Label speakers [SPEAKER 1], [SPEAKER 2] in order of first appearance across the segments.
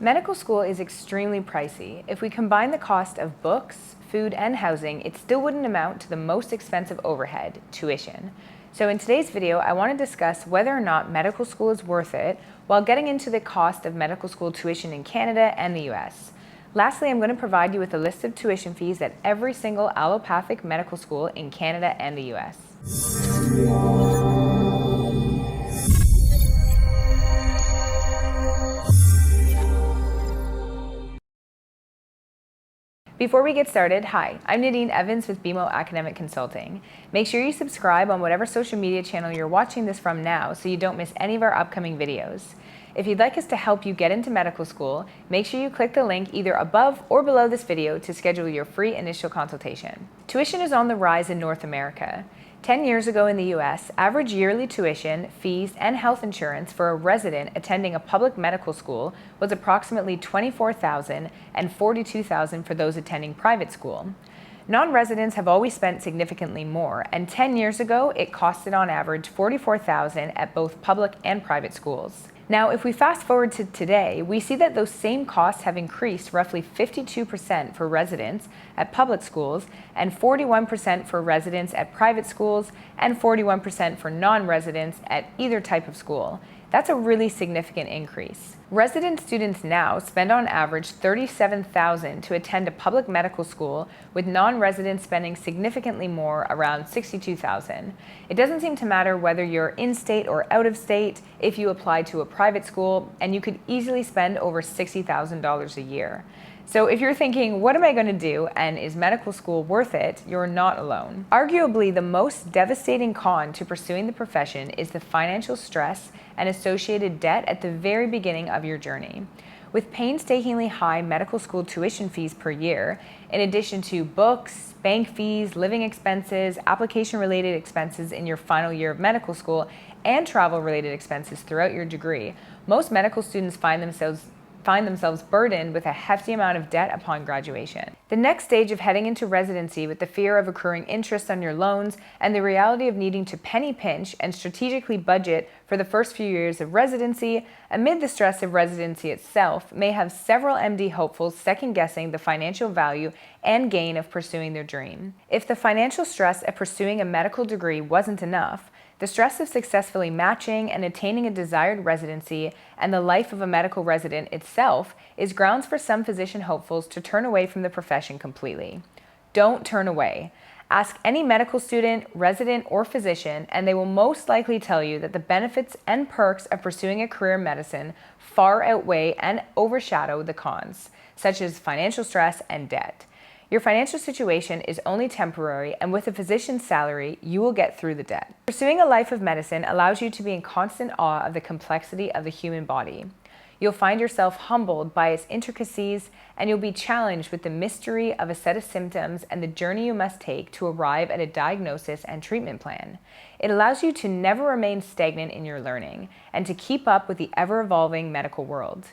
[SPEAKER 1] Medical school is extremely pricey. If we combine the cost of books, food, and housing, it still wouldn't amount to the most expensive overhead, tuition. So in today's video, I want to discuss whether or not medical school is worth it while getting into the cost of medical school tuition in Canada and the US. Lastly, I'm going to provide you with a list of tuition fees at every single allopathic medical school in Canada and the US. Before we get started, hi, I'm Nadine Evans with BeMo Academic Consulting. Make sure you subscribe on whatever social media channel you're watching this from now so you don't miss any of our upcoming videos. If you'd like us to help you get into medical school, make sure you click the link either above or below this video to schedule your free initial consultation. Tuition is on the rise in North America. 10 years ago in the US, average yearly tuition, fees, and health insurance for a resident attending a public medical school was approximately $24,000 and $42,000 for those attending private school. Non-residents have always spent significantly more, and 10 years ago, it costed on average $44,000 at both public and private schools. Now, if we fast forward to today, we see that those same costs have increased roughly 52% for residents at public schools and 41% for residents at private schools and 41% for non-residents at either type of school. That's a really significant increase. Resident students now spend on average $37,000 to attend a public medical school, with non-residents spending significantly more, around $62,000. It doesn't seem to matter whether you're in-state or out-of-state if you apply to a private school, and you could easily spend over $60,000 a year. So if you're thinking, what am I going to do, and is medical school worth it, you're not alone. Arguably, the most devastating con to pursuing the profession is the financial stress and associated debt at the very beginning of your journey. With painstakingly high medical school tuition fees per year, in addition to books, bank fees, living expenses, application-related expenses in your final year of medical school, and travel-related expenses throughout your degree, most medical students find themselves burdened with a hefty amount of debt upon graduation. The next stage of heading into residency with the fear of accruing interest on your loans and the reality of needing to penny pinch and strategically budget for the first few years of residency amid the stress of residency itself may have several MD hopefuls second-guessing the financial value and gain of pursuing their dream. If the financial stress of pursuing a medical degree wasn't enough, the stress of successfully matching and attaining a desired residency and the life of a medical resident itself is grounds for some physician hopefuls to turn away from the profession completely. Don't turn away. Ask any medical student, resident, or physician, and they will most likely tell you that the benefits and perks of pursuing a career in medicine far outweigh and overshadow the cons, such as financial stress and debt. Your financial situation is only temporary, and with a physician's salary, you will get through the debt. Pursuing a life of medicine allows you to be in constant awe of the complexity of the human body. You'll find yourself humbled by its intricacies, and you'll be challenged with the mystery of a set of symptoms and the journey you must take to arrive at a diagnosis and treatment plan. It allows you to never remain stagnant in your learning and to keep up with the ever-evolving medical world.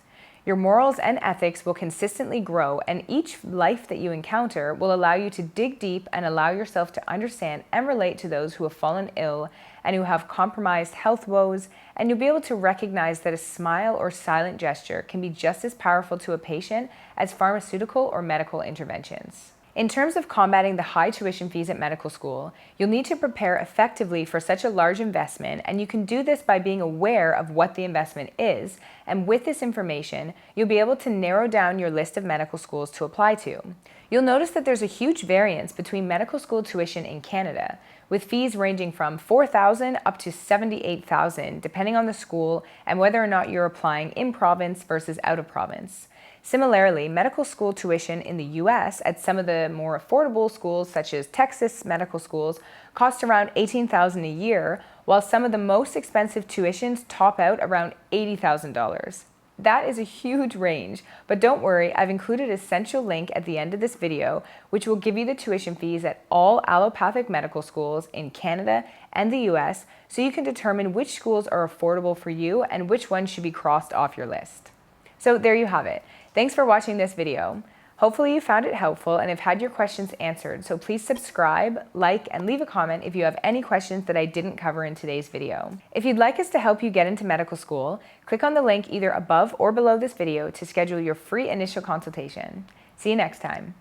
[SPEAKER 1] Your morals and ethics will consistently grow, and each life that you encounter will allow you to dig deep and allow yourself to understand and relate to those who have fallen ill and who have compromised health woes, and you'll be able to recognize that a smile or silent gesture can be just as powerful to a patient as pharmaceutical or medical interventions. In terms of combating the high tuition fees at medical school, you'll need to prepare effectively for such a large investment, and you can do this by being aware of what the investment is, and with this information, you'll be able to narrow down your list of medical schools to apply to. You'll notice that there's a huge variance between medical school tuition in Canada, with fees ranging from $4,000 up to $78,000, depending on the school and whether or not you're applying in province versus out of province. Similarly, medical school tuition in the US at some of the more affordable schools, such as Texas medical schools, cost around $18,000 a year, while some of the most expensive tuitions top out around $80,000. That is a huge range, but don't worry, I've included an essential link at the end of this video, which will give you the tuition fees at all allopathic medical schools in Canada and the US, so you can determine which schools are affordable for you and which ones should be crossed off your list. So there you have it. Thanks for watching this video. Hopefully you found it helpful and have had your questions answered, so please subscribe, like, and leave a comment if you have any questions that I didn't cover in today's video. If you'd like us to help you get into medical school, click on the link either above or below this video to schedule your free initial consultation. See you next time.